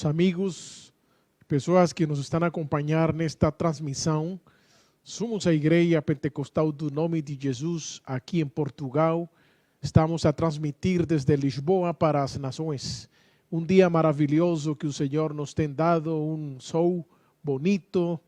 Amigos, pessoas que nos estão a acompanhar nesta transmissão, somos a Igreja Pentecostal do Nome de Jesus aqui em Portugal. Estamos a transmitir desde Lisboa para as nações. Um dia maravilhoso que o Senhor nos tem dado, um sol bonito,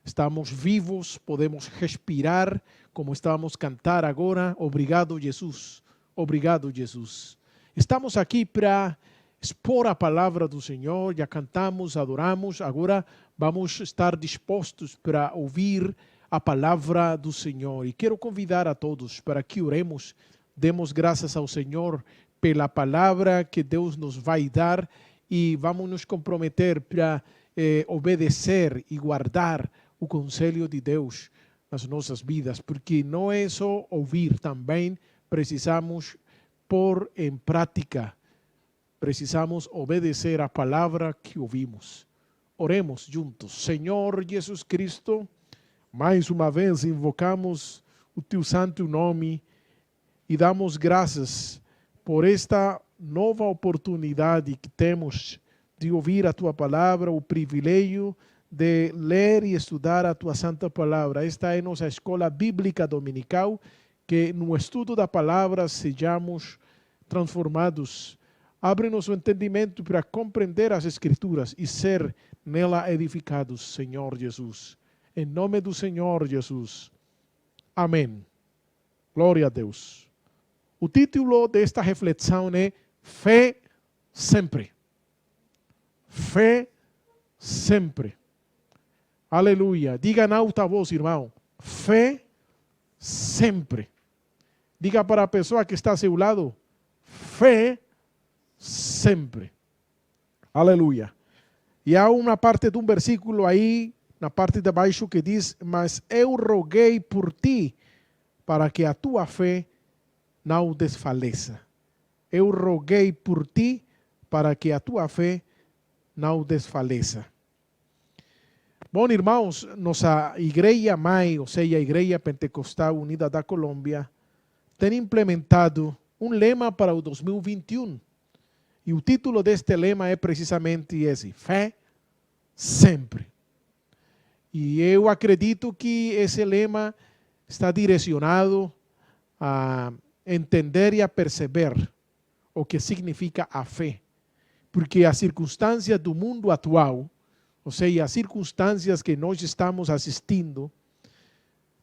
estamos vivos, podemos respirar, como estamos a cantar agora. Obrigado, Jesus. Obrigado, Jesus. Estamos aqui para expor a palavra do Senhor, já cantamos, adoramos, agora vamos estar dispostos para ouvir a palavra do Senhor. E quero convidar a todos para que oremos, demos graças ao Senhor pela palavra que Deus nos vai dar e vamos nos comprometer para obedecer e guardar o conselho de Deus nas nossas vidas, porque não é só ouvir, também precisamos pôr em prática. Precisamos obedecer a palavra que ouvimos. Oremos juntos. Senhor Jesus Cristo, mais uma vez invocamos o teu santo nome e damos graças por esta nova oportunidade que temos de ouvir a tua palavra, o privilégio de ler e estudar a tua santa palavra. Esta é nossa escola bíblica dominical, que no estudo da palavra sejamos transformados. Abre-nos o entendimento para compreender as Escrituras e ser nela edificados, Senhor Jesus. Em nome do Senhor Jesus. Amém. Glória a Deus. O título desta reflexão é Fé Sempre. Fé Sempre. Aleluia. Diga na alta voz, irmão. Fé sempre. Diga para a pessoa que está a seu lado. Fé sempre. Aleluia. E há uma parte de um versículo aí, na parte de baixo, que diz: mas eu roguei por ti, para que a tua fé não desfaleça. Eu roguei por ti, para que a tua fé não desfaleça. Bom, irmãos, nossa igreja mãe, ou seja, a Igreja Pentecostal Unida da Colômbia, tem implementado um lema para o 2021. E o título deste lema é precisamente esse: Fé Sempre. E eu acredito que esse lema está direcionado a entender e a perceber o que significa a fé. Porque as circunstâncias do mundo atual, ou seja, as circunstâncias que nós estamos assistindo,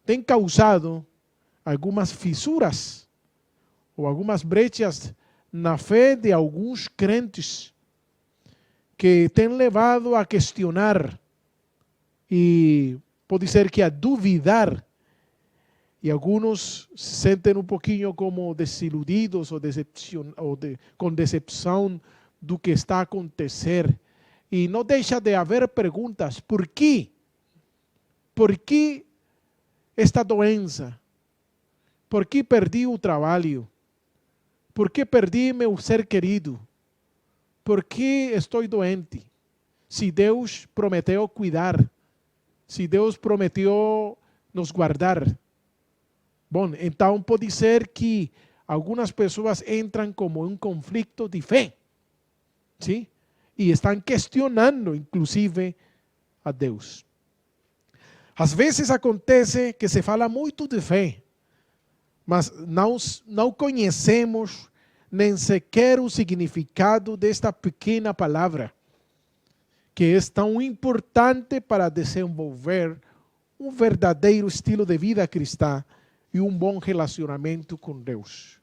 têm causado algumas fissuras ou algumas brechas na fé de alguns crentes, que têm levado a questionar e pode ser que a duvidar, e alguns se sentem um pouquinho como desiludidos ou com decepção do que está a acontecer. E não deixa de haver perguntas: por quê? Por que esta doença? Por que perdi o trabalho? Por que perdi meu ser querido? Por que estou doente? Se Deus prometeu cuidar, se Deus prometeu nos guardar. Bom, então pode ser que algumas pessoas entram como um conflito de fé, sim? E estão questionando, inclusive, a Deus. Às vezes acontece que se fala muito de fé, mas não conhecemos nem sequer o significado desta pequena palavra, que é tão importante para desenvolver um verdadeiro estilo de vida cristã e um bom relacionamento com Deus.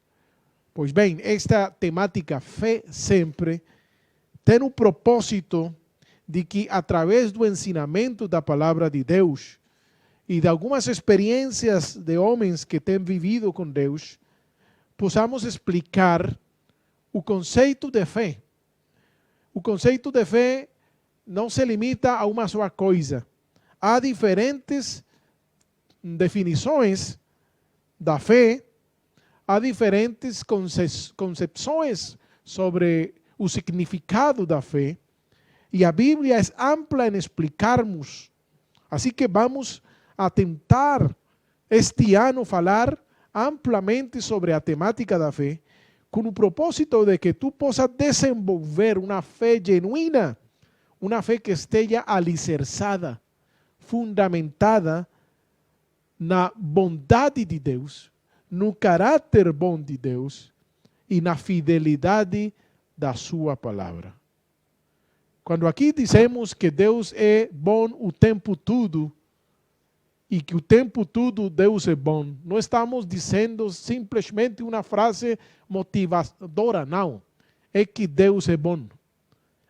Pois bem, esta temática Fé Sempre tem o propósito de que, através do ensinamento da palavra de Deus e de algumas experiências de homens que têm vivido com Deus, possamos explicar o conceito de fé. O conceito de fé não se limita a uma só coisa. Há diferentes definições da fé, há diferentes concepções sobre o significado da fé, e a Bíblia é ampla em explicarmos. Assim que vamos a tentar este ano falar amplamente sobre a temática da fé, com o propósito de que tu possas desenvolver uma fé genuína uma fé que esteja alicerçada, fundamentada na bondade de Deus, no caráter bom de Deus e na fidelidade da sua palavra. Quando aqui dizemos que Deus é bom o tempo todo e que o tempo todo Deus é bom, não estamos dizendo simplesmente uma frase motivadora, não. É que Deus é bom.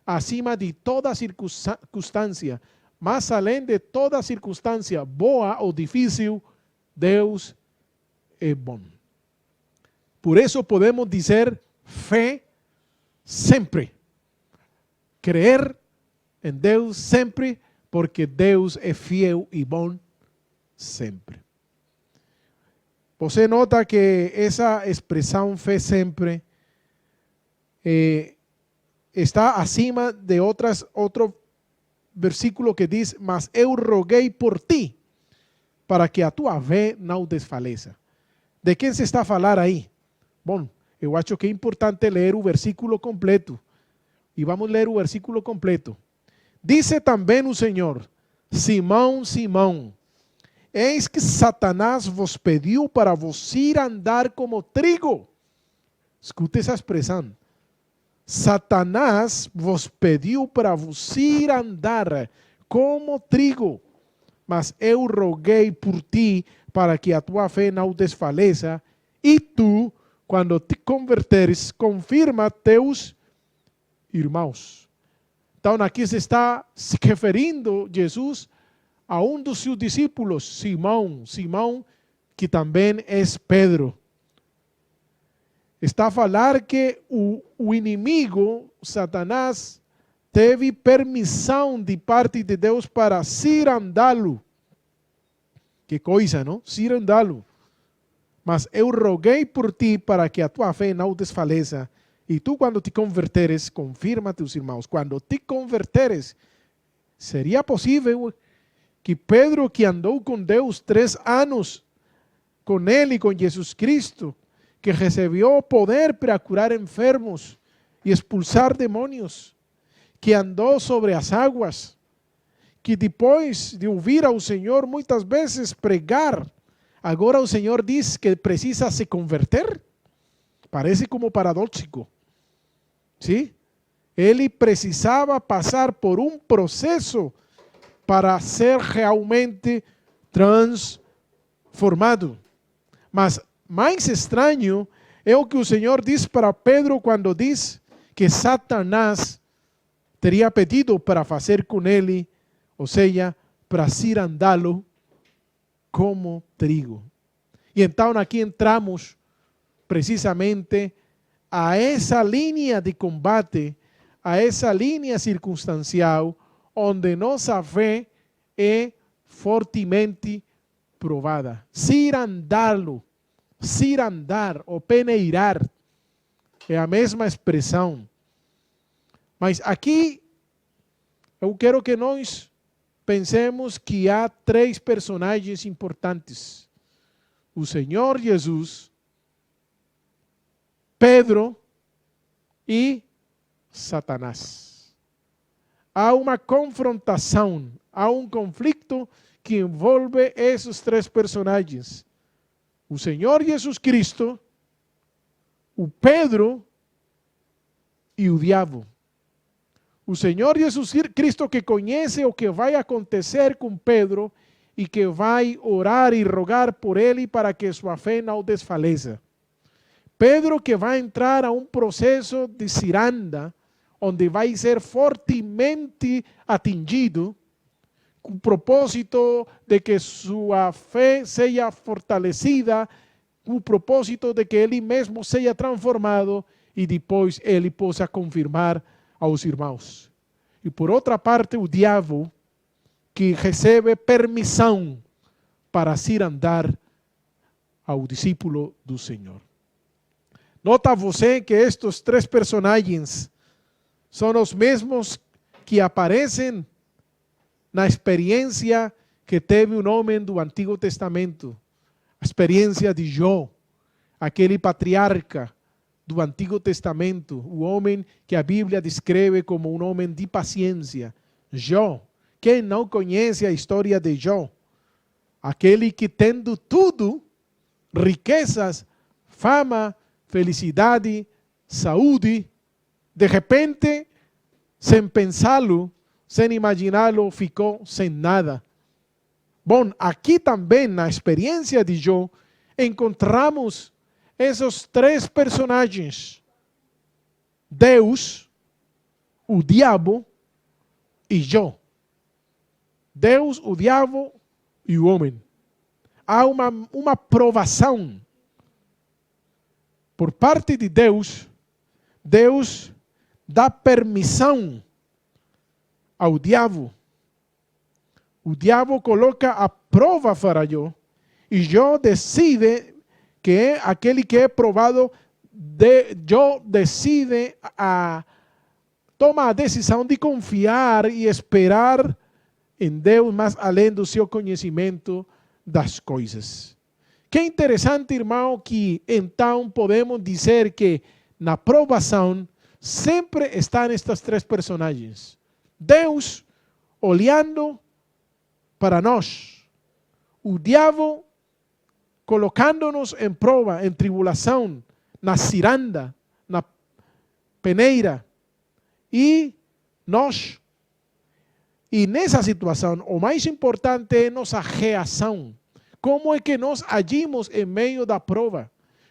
Acima de toda circunstância, mais além de toda circunstância boa ou difícil, Deus é bom. Por isso podemos dizer fé sempre. Creer em Deus sempre, porque Deus é fiel e bom sempre. Você nota que essa expressão fé sempre está acima de outro versículo que diz: mas eu roguei por ti, para que a tua fé não desfaleça. De quem se está a falar aí? Bom, eu acho que é importante ler o versículo completo. E vamos ler o versículo completo. Dice também o Senhor: Simão, Simão, eis que Satanás vos pediu para vos ir andar como trigo. Escute essa expressão. Satanás vos pediu para vos ir andar como trigo, mas eu roguei por ti para que a tua fé não desfaleça, e tu, quando te converteres, confirma teus irmãos. Então aqui se está se referindo Jesus a um dos seus discípulos, Simão, que também é Pedro. Está a falar que o inimigo, Satanás, teve permissão de parte de Deus para cirandá-lo. Que coisa, não? Cirandá-lo. Mas eu roguei por ti para que a tua fé não desfaleça. E tu, quando te converteres, confirma teus irmãos. Quando te converteres, seria possível que Pedro, que andou com Deus 3 anos, com ele, com Jesus Cristo, que recebeu poder para curar enfermos e expulsar demônios, que andou sobre as águas, que depois de ouvir ao Senhor muitas vezes pregar, agora o Senhor diz que precisa se converter. Parece como paradójico. ¿Sí? Ele precisava passar por um processo para ser realmente transformado. Mas mais estranho é o que o Senhor diz para Pedro quando diz que Satanás teria pedido para fazer com ele, ou seja, para cirandá-lo como trigo. E então aqui entramos precisamente a essa linha de combate, a essa linha circunstancial, onde nossa fé é fortemente provada. Cirandá-lo, cirandar ou peneirar, é a mesma expressão. Mas aqui eu quero que nós pensemos que há 3 personagens importantes: o Senhor Jesus, Pedro e Satanás. Há uma confrontação, há um conflito que envolve esses 3 personagens: o Senhor Jesus Cristo, o Pedro e o diabo. O Senhor Jesus Cristo, que conhece o que vai acontecer com Pedro e que vai orar e rogar por ele para que sua fé não desfaleça. Pedro, que vai entrar a um processo de ciranda, onde vai ser fortemente atingido, com o propósito de que sua fé seja fortalecida, com o propósito de que ele mesmo seja transformado e depois ele possa confirmar aos irmãos. E por outra parte, o diabo, que recebe permissão para cirandar ao discípulo do Senhor. Nota você que estes 3 personagens são os mesmos que aparecem na experiência que teve um homem do Antigo Testamento, a experiência de Jó, aquele patriarca do Antigo Testamento, o homem que a Bíblia descreve como um homem de paciência, Jó. Quem não conhece a história de Jó? Aquele que tendo tudo, riquezas, fama, felicidade, saúde, de repente, sem pensá-lo, sem imaginá-lo, ficou sem nada. Bom, aqui também, na experiência de Jó, encontramos esses três personagens: Deus, o diabo e Jó. Deus, o diabo e o homem. Há uma provação por parte de Deus. Deus dá permissão ao diabo. O diabo coloca a prova para Jó, e Jó decide que é aquele que é provado. Jó decide toma a decisão de confiar e esperar em Deus, mais além do seu conhecimento das coisas. Que interessante, irmão, que então podemos dizer que na provação sempre estão estes três personagens. Deus olhando para nós, o diabo colocando-nos em prova, em tribulação, na ciranda, na peneira, e nós. E nessa situação, o mais importante é nossa reação. Como é que nós agimos em meio da prova?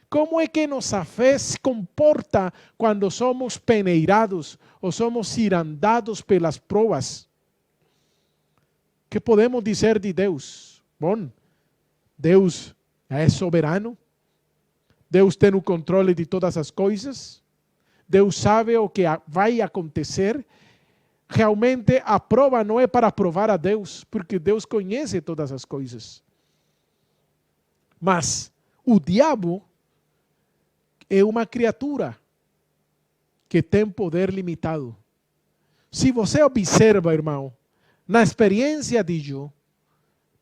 Como é que nossa fé se comporta quando somos peneirados ou somos cirandados pelas provas? Que podemos dizer de Deus? Bom, Deus é soberano. Deus tem o controle de todas as coisas. Deus sabe o que vai acontecer. Realmente a prova não é para provar a Deus, porque Deus conhece todas as coisas. Mas o diabo é uma criatura que tem poder limitado. Se você observa, irmão, na experiência de Jó,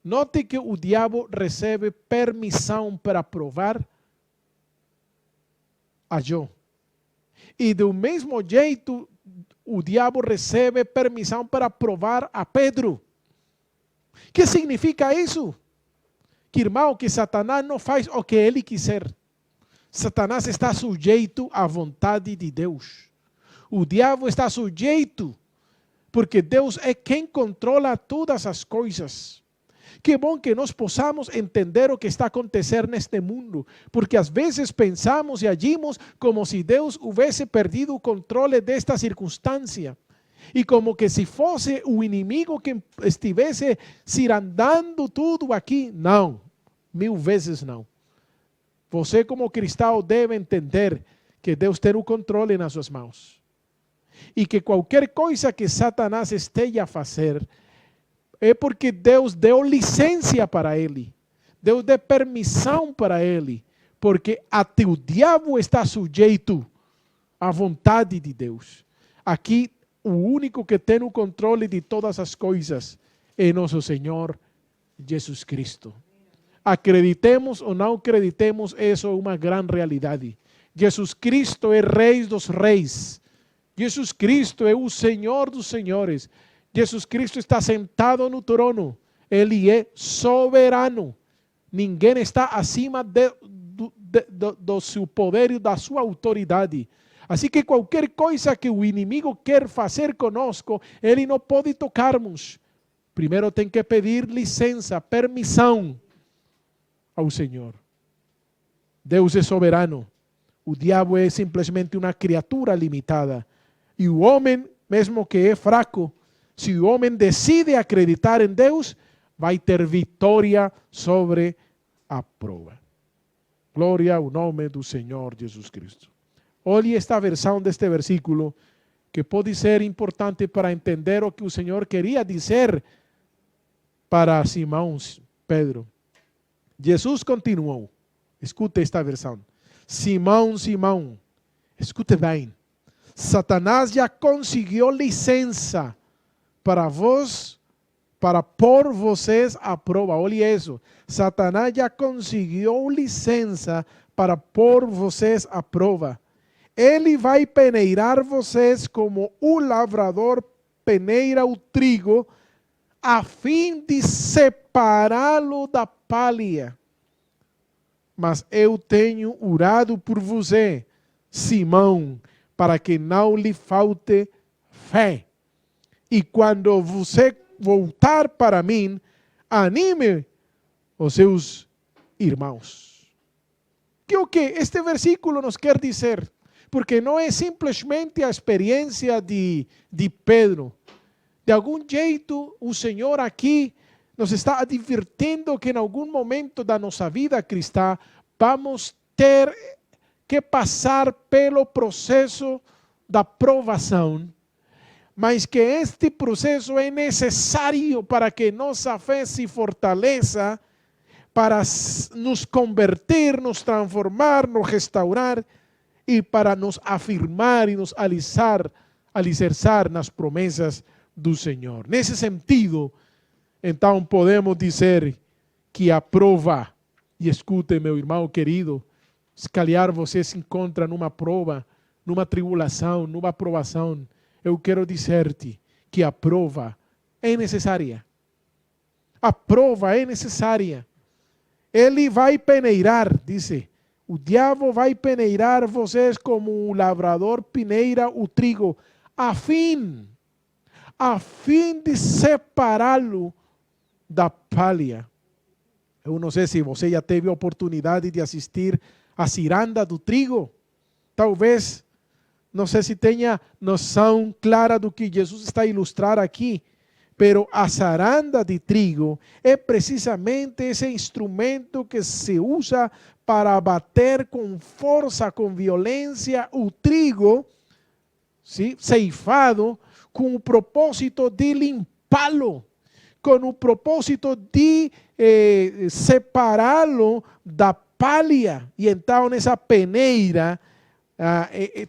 note que o diabo recebe permissão para provar a Jó. E do mesmo jeito, o diabo recebe permissão para provar a Pedro. O que significa isso? Que, irmão, que Satanás não faz o que ele quiser. Satanás está sujeito à vontade de Deus. O diabo está sujeito, porque Deus é quem controla todas as coisas. Que bom que nós possamos entender o que está acontecendo neste mundo, porque às vezes pensamos e agimos como se Deus houvesse perdido o controle desta circunstância. E como que se fosse o inimigo que estivesse cirandando tudo aqui. Não, 1000 vezes não. Você como cristão deve entender que Deus tem o controle nas suas mãos. E que qualquer coisa que Satanás esteja a fazer, é porque Deus deu licença para ele. Deus deu permissão para ele. Porque até o diabo está sujeito à vontade de Deus. Aqui, o único que tem o controle de todas as coisas é nosso Senhor Jesus Cristo. Acreditemos ou não acreditemos, isso é uma grande realidade. Jesus Cristo é Rei dos Reis. Jesus Cristo é o Senhor dos Senhores. Jesus Cristo está sentado no trono. Ele é soberano. Ninguém está acima do seu poder e da sua autoridade. Assim que qualquer coisa que o inimigo quer fazer conosco, ele não pode tocar-nos. Primeiro tem que pedir licença, permissão ao Senhor. Deus é soberano. O diabo é simplesmente uma criatura limitada. E o homem, mesmo que é fraco, se o homem decide acreditar em Deus, vai ter vitória sobre a prova. Glória ao nome do Senhor Jesus Cristo. Olhe esta versão deste versículo, que pode ser importante para entender o que o Senhor queria dizer para Simão Pedro. Jesus continuou. Escute esta versão. Simão, Simão, escute bem. Satanás já conseguiu licença para pôr vocês à prova. Olhe isso. Satanás já conseguiu licença para pôr vocês à prova. Ele vai peneirar vocês como o lavrador peneira o trigo, a fim de separá-lo da palha. Mas eu tenho orado por você, Simão, para que não lhe falte fé. E quando você voltar para mim, anime os seus irmãos. Que o que este versículo nos quer dizer? Porque não é simplesmente a experiência de Pedro. De algum jeito, o Senhor aqui nos está advirtiendo que em algum momento da nossa vida cristã vamos ter que passar pelo processo da provação, mas que este processo é necessário para que nossa fé se fortaleça, para nos converter, nos transformar, nos restaurar e para nos afirmar e nos alicerçar nas promessas do Senhor. Nesse sentido, então podemos dizer que a prova, e escute, meu irmão querido, se calhar você se encontra numa prova, numa tribulação, numa provação, eu quero dizer-te que a prova é necessária. A prova é necessária. Ele vai peneirar, disse, o diabo vai peneirar vocês como um lavrador peneira o trigo, a fim de separá-lo da palha. Eu não sei se você já teve a oportunidade de assistir a ciranda do trigo. Talvez, não sei se tenha noção clara do que Jesus está a ilustrar aqui, pero a ciranda de trigo é precisamente esse instrumento que se usa para abater com força, com violência, o trigo, ¿sí?, ceifado, com o propósito de limpá-lo, com o propósito de separá-lo da palha. E então nessa peneira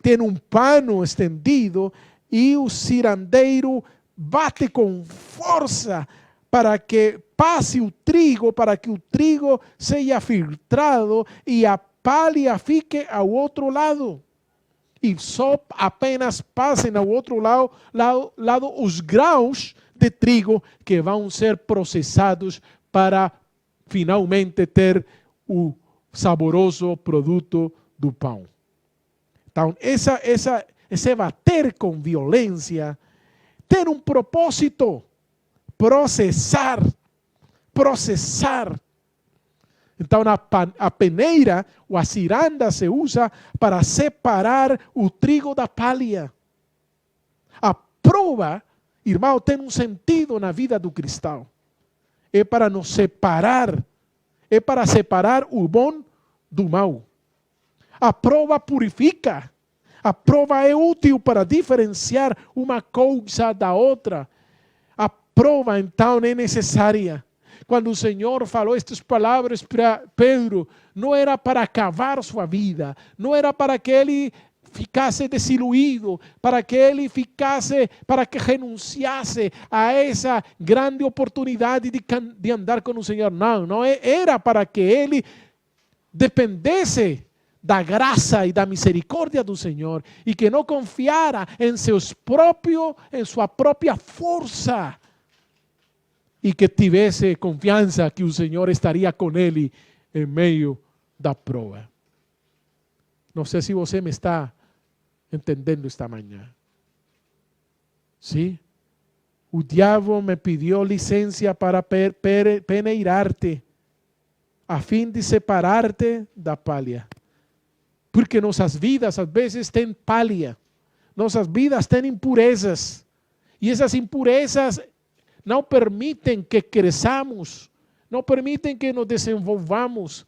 tem um pano estendido e o cirandeiro bate com força para que passe o trigo, para que o trigo seja filtrado e a palha fique ao outro lado. E só apenas passem ao outro lado os grãos de trigo que vão ser processados para finalmente ter o saboroso produto do pão. Então, esse bater com violência tem um propósito: processar. Então a peneira ou a ciranda se usa para separar o trigo da palha. A prova, irmão, tem um sentido na vida do cristão. É para nos separar, é para separar o bom do mal. A prova purifica. A prova é útil para diferenciar uma coisa da outra. A prova, então, é necessária. Quando o Senhor falou estas palavras para Pedro, não era para acabar sua vida, não era para que ele ficasse desiludido, para que ele renunciasse a essa grande oportunidade de andar com o Senhor. Não era para que ele dependesse da graça e da misericórdia do Senhor e que não confiara em sua própria força, e que tivesse confiança que o Senhor estaria com ele em meio da prova. Não sei se você me está entendendo esta manhã. Sim? O diabo me pediu licença para peneirar-te, a fim de separar-te da palha. Porque nossas vidas às vezes têm palha. Nossas vidas têm impurezas. E essas impurezas não permitem que cresçamos, não permitem que nos desenvolvamos,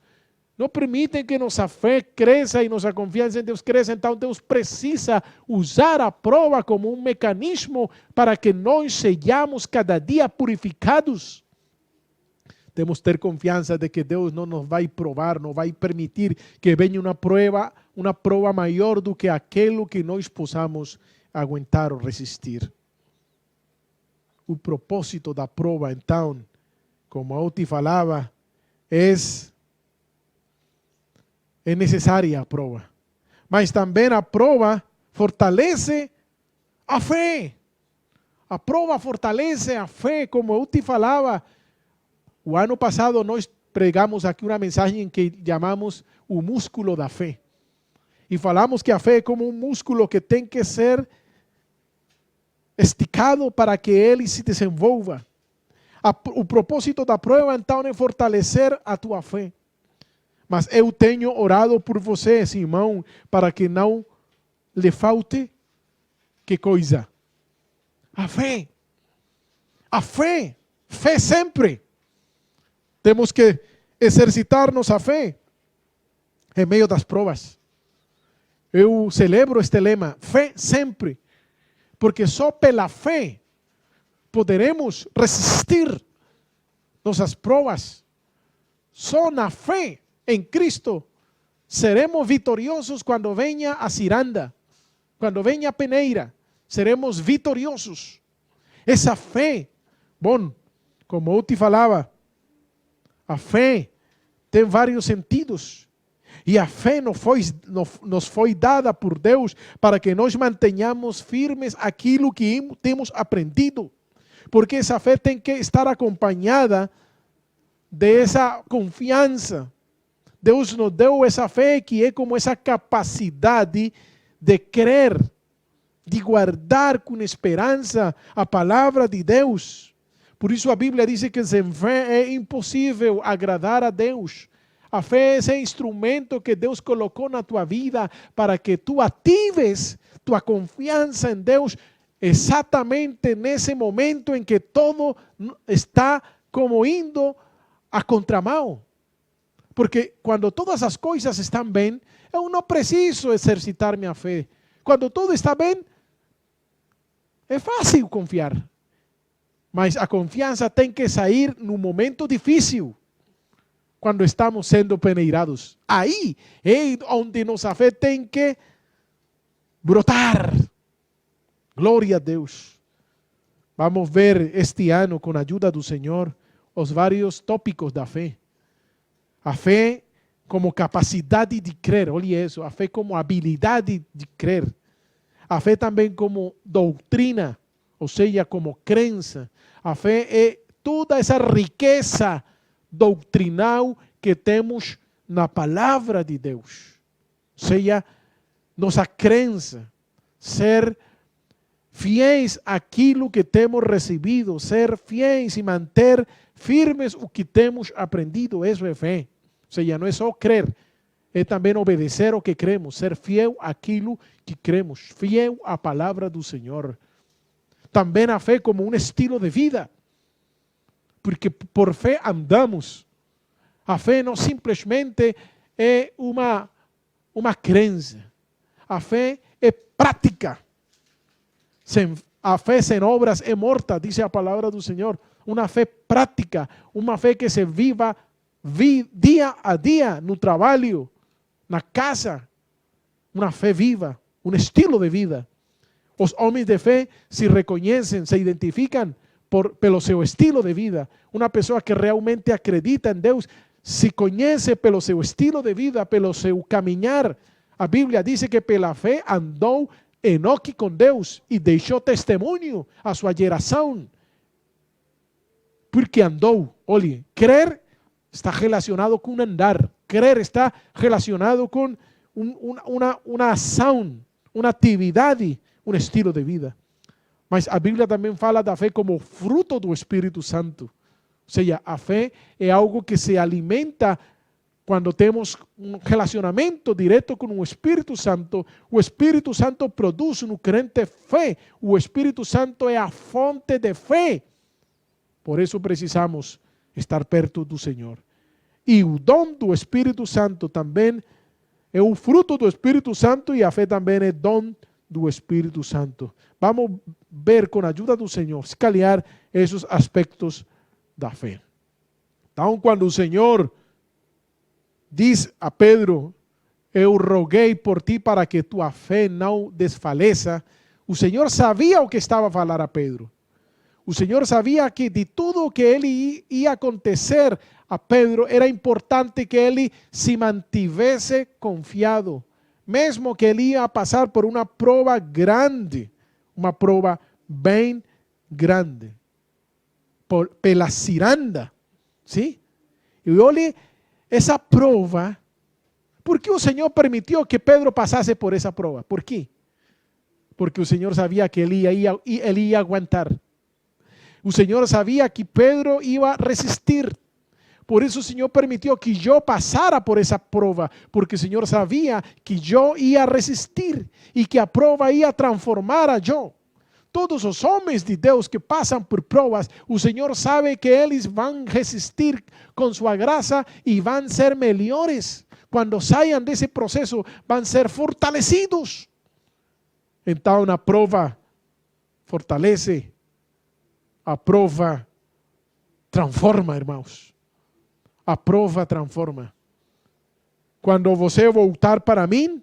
não permitem que nossa fé cresça e nossa confiança em Deus cresça. Então Deus precisa usar a prova como um mecanismo para que nós sejamos cada dia purificados. Temos que ter confiança de que Deus não nos vai provar, não vai permitir que venha uma prova maior do que aquilo que nós possamos aguentar ou resistir. O propósito da prova, então, como eu te falava, é necessária a prova. Mas também a prova fortalece a fé. A prova fortalece a fé, como eu te falava. O ano passado nós pregamos aqui uma mensagem que chamamos o músculo da fé. E falamos que a fé é como um músculo que tem que ser esticado para que ele se desenvolva. O propósito da prova então é fortalecer a tua fé. Mas eu tenho orado por você, irmão, para que não lhe falte que coisa? A fé. A fé. Fé sempre. Temos que exercitar-nos a fé em meio das provas. Eu celebro este lema, fé sempre, porque só pela fé poderemos resistir nossas provas. Só na fé em Cristo seremos vitoriosos quando venha a ciranda, quando venha a peneira, seremos vitoriosos. Essa fé, bom, como eu te falava, a fé tem vários sentidos. E a fé nos foi dada por Deus para que nós mantenhamos firmes aquilo que temos aprendido. Porque essa fé tem que estar acompanhada dessa confiança. Deus nos deu essa fé que é como essa capacidade de crer, de guardar com esperança a palavra de Deus. Por isso a Bíblia diz que sem fé é impossível agradar a Deus. A fé é esse instrumento que Deus colocou na tua vida para que tu atives tua confiança em Deus exatamente nesse momento em que todo está como indo a contramão. Porque quando todas as coisas estão bem, eu não preciso exercitar minha fé. Quando tudo está bem, é fácil confiar. Mas a confiança tem que sair no momento difícil. Quando estamos sendo peneirados. Aí é onde nossa fé tem que brotar. Glória a Deus. Vamos ver este ano, com a ajuda do Senhor, os vários tópicos da fé. A fé como capacidade de crer, olha isso. A fé como habilidade de crer. A fé também como doutrina, ou seja, como crença. A fé é toda essa riqueza doutrinal que temos na palavra de Deus. Ou seja, nossa crença, ser fiéis àquilo que temos recebido, ser fiéis e manter firmes o que temos aprendido, isso é fé. Ou seja, não é só crer, é também obedecer o que cremos, ser fiel àquilo que cremos, fiel à palavra do Senhor. Também a fé como um estilo de vida, porque por fé andamos. A fé não simplesmente é uma crença. A fé é prática. A fé sem obras é morta, diz a palavra do Senhor. Uma fé prática, uma fé que se viva dia a dia no trabalho, na casa. Uma fé viva, um estilo de vida. Os homens de fé se reconhecem, se identificam pelo seu estilo de vida. Uma pessoa que realmente acredita em Deus se conhece pelo seu estilo de vida, pelo seu caminhar. A Bíblia diz que pela fé andou Enoque com Deus e deixou testemunho à sua geração. Porque andou, olhe, crer está relacionado com andar. Crer está relacionado com uma ação, uma atividade, um estilo de vida. Mas a Bíblia também fala da fé como fruto do Espírito Santo. Ou seja, a fé é algo que se alimenta quando temos um relacionamento direto com o Espírito Santo. O Espírito Santo produz no crente fé. O Espírito Santo é a fonte de fé. Por isso precisamos estar perto do Senhor. E o dom do Espírito Santo também é o fruto do Espírito Santo e a fé também é dom do Espírito Santo. Vamos ver com a ajuda do Senhor, escalhar esses aspectos da fé. Então, quando o Senhor diz a Pedro, eu roguei por ti para que tua fé não desfaleça, o Senhor sabia o que estava a falar a Pedro. O Senhor sabia que de tudo o que ele ia acontecer a Pedro, era importante que ele se mantivesse confiado. Mesmo que ele ia passar por uma prova grande, uma prova bem grande, pela ciranda, ¿sí? Y olhe esa prueba. ¿Por qué el Señor permitió que Pedro pasase por esa prueba? ¿Por qué? Porque el Señor sabía que él iba a aguantar. El Señor sabía que Pedro iba a resistir. Por eso el Señor permitió que yo pasara por esa prueba, porque el Señor sabía que yo iba a resistir y que a prueba iba a transformar a yo. Todos os homens de Deus que passam por provas, o Senhor sabe que eles vão resistir com sua graça e vão ser melhores. Quando saiam desse processo, vão ser fortalecidos. Então, a prova fortalece, a prova transforma, irmãos. A prova transforma. Quando você voltar para mim,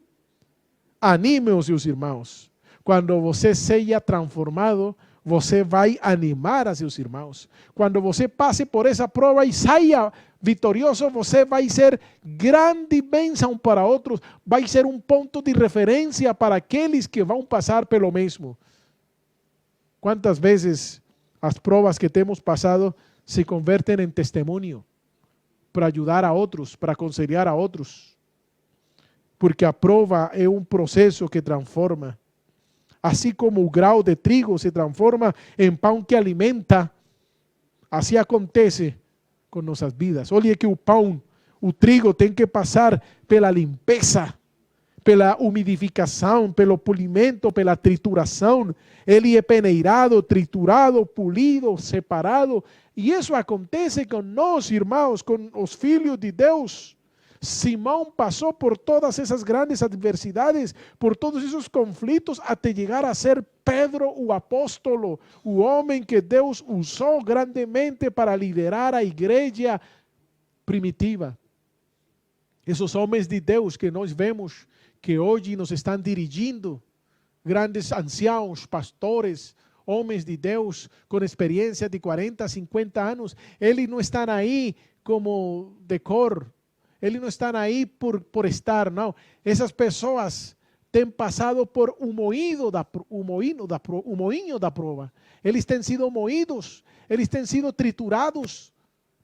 anime os seus irmãos. Quando você seja transformado, você vai animar a seus irmãos. Quando você passe por essa prova e saia vitorioso, você vai ser grande bênção para outros, vai ser um ponto de referência para aqueles que vão passar pelo mesmo. Quantas vezes as provas que temos passado se convertem em testemunho para ajudar a outros, para aconselhar a outros? Porque a prova é um processo que transforma. Assim como o grão de trigo se transforma em pão que alimenta, assim acontece com nossas vidas. Olhe que o pão, o trigo tem que passar pela limpeza, pela umidificação, pelo polimento, pela trituração. Ele é peneirado, triturado, polido, separado. E isso acontece com nós, irmãos, com os filhos de Deus. Simão passou por todas essas grandes adversidades, por todos esses conflitos, até chegar a ser Pedro, o apóstolo, o homem que Deus usou grandemente para liderar a igreja primitiva. Esses homens de Deus que nós vemos, que hoje nos estão dirigindo, grandes anciãos, pastores, homens de Deus com experiência de 40, 50 anos, eles não estão aí como decor. Eles não estão aí por estar, não. Essas pessoas têm passado por o moinho da prova. Eles têm sido moídos, eles têm sido triturados,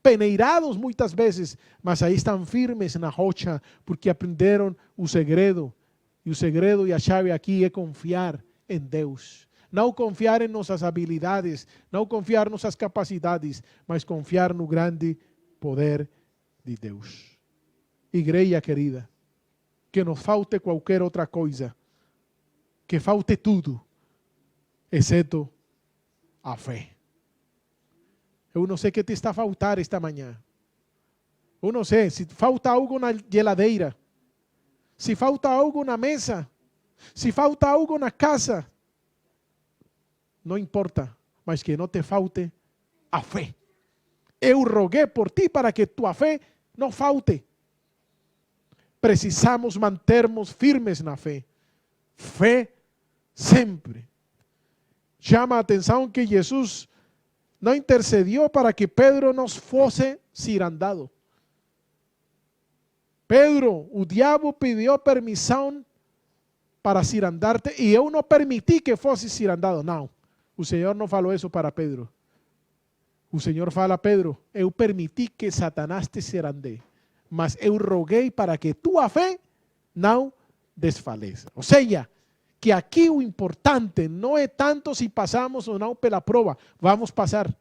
peneirados muitas vezes, mas aí estão firmes na rocha, porque aprenderam o segredo. E o segredo e a chave aqui é confiar em Deus. Não confiar em nossas habilidades, não confiar em nossas capacidades, mas confiar no grande poder de Deus. Igreja querida, que nos falte qualquer outra coisa, que falte tudo, exceto a fé. Eu não sei o que te está a faltar esta manhã. Eu não sei se falta algo na geladeira, se falta algo na mesa, se falta algo na casa. Não importa, mas que não te falte a fé. Eu roguei por ti para que tua fé não falte. Precisamos mantermos firmes na fé. Fé sempre. Chama a atenção que Jesus não intercediu para que Pedro não fosse cirandado. Pedro, o diabo pediu permissão para cirandar-te e eu não permiti que fosse cirandado. Não, o Senhor não falou isso para Pedro. O Senhor fala a Pedro, eu permiti que Satanás te cirande, mas eu roguei para que tua fé não desfaleça. Ou seja, que aqui o importante não é tanto se passamos ou não pela prova. Vamos passar.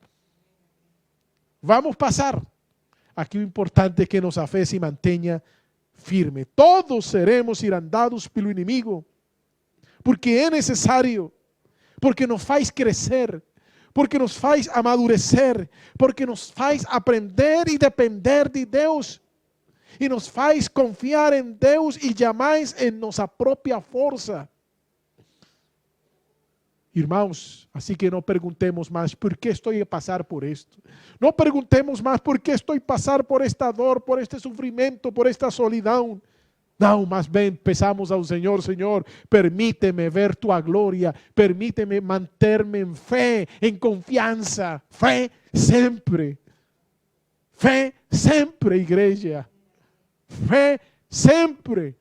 Vamos passar. Aqui o importante é que nossa fé se mantenha firme. Todos seremos irandados pelo inimigo, porque é necessário, porque nos faz crescer, porque nos faz amadurecer, porque nos faz aprender e depender de Deus. E nos faz confiar em Deus e jamais em nossa própria força. Irmãos, assim que não perguntemos mais por que estou a passar por isto. Não perguntemos mais por que estou a passar por esta dor, por este sofrimento, por esta solidão. Não, mas bem, peçamos ao Senhor, Senhor, permite-me ver tua glória, permite-me manter-me em fé, em confiança. Fé sempre. Fé sempre, igreja. Fé sempre.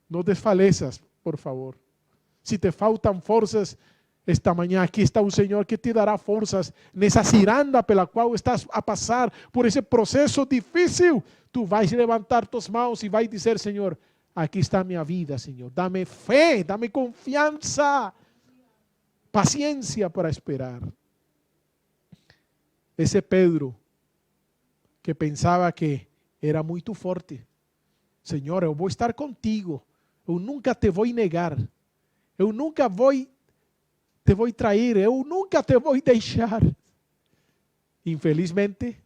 Não desfaleças, por favor. Se te faltam forças, esta mañana aquí está un Señor que te dará fuerzas nessa ciranda pela qual estás a passar por esse processo difícil. Tu vais levantar tus mãos e vai dizer: Senhor, aqui está minha vida, Senhor. Dá-me fé, dá-me confiança, paciência para esperar. Esse Pedro que pensava que era muito forte. Senhor, eu vou estar contigo. Eu nunca te vou negar. Eu nunca te vou trair. Eu nunca te vou deixar. Infelizmente,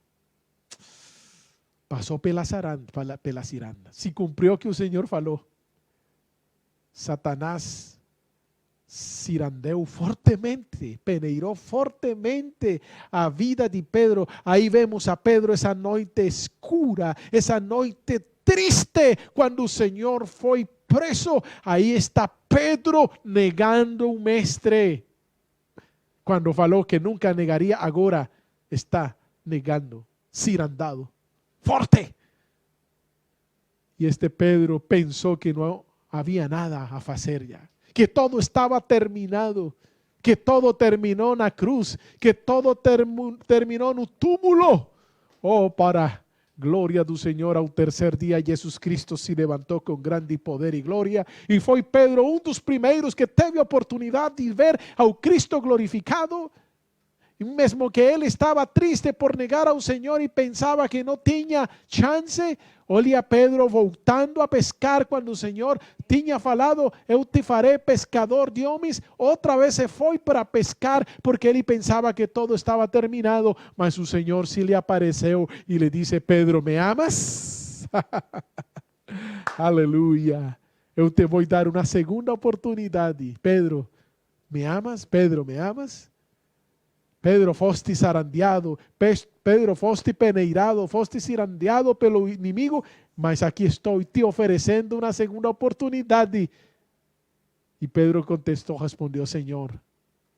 passou pela ciranda. Se cumpriu o que o Senhor falou. Satanás cirandeu fortemente, peneirou fortemente a vida de Pedro. Aí vemos a Pedro essa noite escura, essa noite triste, quando o Senhor foi preso. Aí está Pedro negando o mestre. Quando falou que nunca negaria, agora está negando, cirandado, forte. E este Pedro pensou que não havia nada a fazer já, que todo estava terminado, que todo terminou na cruz, que todo terminou no túmulo. Oh, para glória do Senhor, ao terceiro dia Jesus Cristo se levantou com grande poder e glória, e foi Pedro um dos primeiros que teve a oportunidade de ver ao Cristo glorificado. E mesmo que ele estava triste por negar ao Senhor e pensava que não tinha chance, olha Pedro voltando a pescar quando o Senhor tinha falado: eu te farei pescador de homens. Outra vez se foi para pescar porque ele pensava que todo estava terminado, mas o Senhor se lhe apareceu e lhe disse: Pedro, me amas? Aleluia. Eu te vou dar uma segunda oportunidade. Pedro, me amas? Pedro, me amas? Pedro, foste zarandeado, Pedro, foste peneirado, foste cirandeado pelo inimigo, mas aqui estou te oferecendo uma segunda oportunidade. E Pedro contestou, respondeu: Senhor,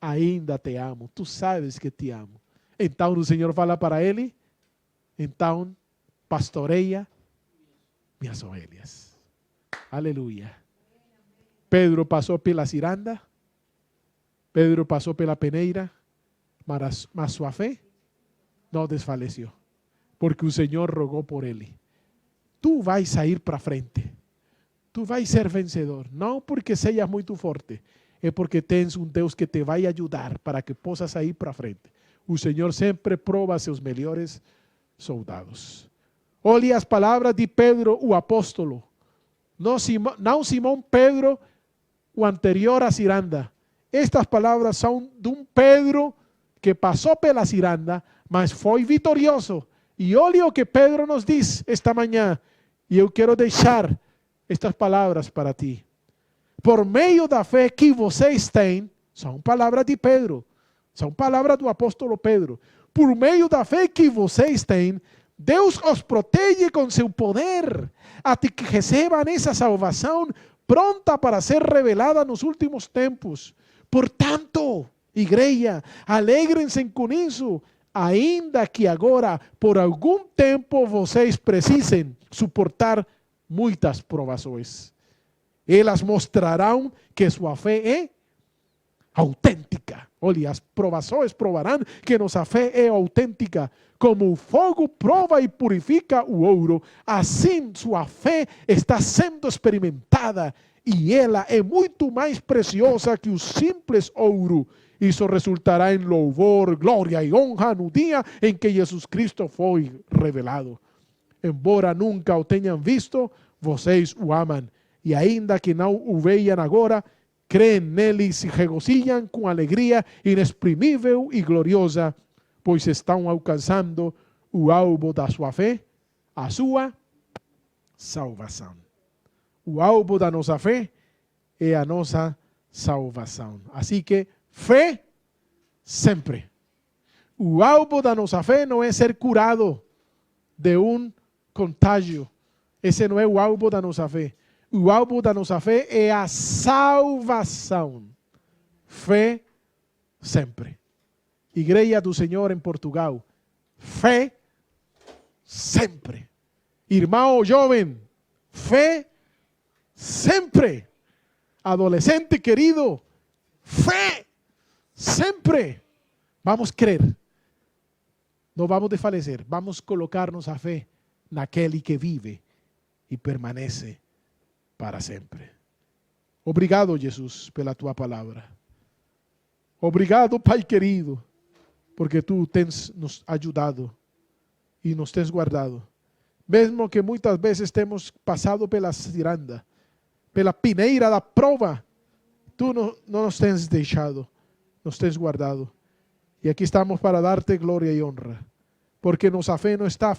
ainda te amo, tu sabes que te amo. Então o Senhor fala para ele: então pastoreia minhas ovelhas. Aleluia. Pedro passou pela ciranda, Pedro passou pela peneira, mas sua fé não desfaleceu, porque o Senhor rogou por ele. Tu vais sair para frente, tu vais ser vencedor, não porque sejas muito forte, é porque tens um Deus que te vai ajudar para que possas sair para frente. O Senhor sempre prova seus melhores soldados. Olhe as palavras de Pedro, o apóstolo, não Simão Pedro, o anterior a ciranda. Estas palavras são de um Pedro que passou pela ciranda, mas foi vitorioso. E olha o que Pedro nos diz esta manhã. E eu quero deixar estas palavras para ti. Por meio da fé que vocês têm, são palavras de Pedro, são palavras do apóstolo Pedro. Por meio da fé que vocês têm, Deus os protege com seu poder, até que recebam essa salvação pronta para ser revelada nos últimos tempos. Portanto, igreja, alegrem-se com isso, ainda que agora, por algum tempo, vocês precisem suportar muitas provações. Elas mostrarão que sua fé é autêntica. Olha, as provações provarão que nossa fé é autêntica. Como o fogo prova e purifica o ouro, assim sua fé está sendo experimentada e ela é muito mais preciosa que o simples ouro. Isso resultará em louvor, glória e honra no dia em que Jesus Cristo foi revelado. Embora nunca o tenham visto, vocês o amam. E ainda que não o vejam agora, creem nele e se regozijam com alegria inexprimível e gloriosa, pois estão alcançando o alvo da sua fé, a sua salvação. O alvo da nossa fé é a nossa salvação. Assim que fé sempre. O alvo da nossa fé não é ser curado de um contágio. Esse não é o alvo da nossa fé. O alvo da nossa fé é a salvação. Fé sempre. Igreja do Senhor em Portugal. Fé sempre. Irmão jovem, fé sempre. Adolescente querido, fé Sempre vamos crer. Não vamos desfalecer. Vamos colocar-nos a fé naquele que vive e permanece para sempre. Obrigado, Jesus, pela tua palavra. Obrigado, Pai querido, porque tu tens nos ajudado e nos tens guardado. Mesmo que muitas vezes temos passado pela ciranda, pela pineira da prova, tu não nos tens deixado, nos tens guardado. E aqui estamos para dar-te glória e honra, porque nossa fé não está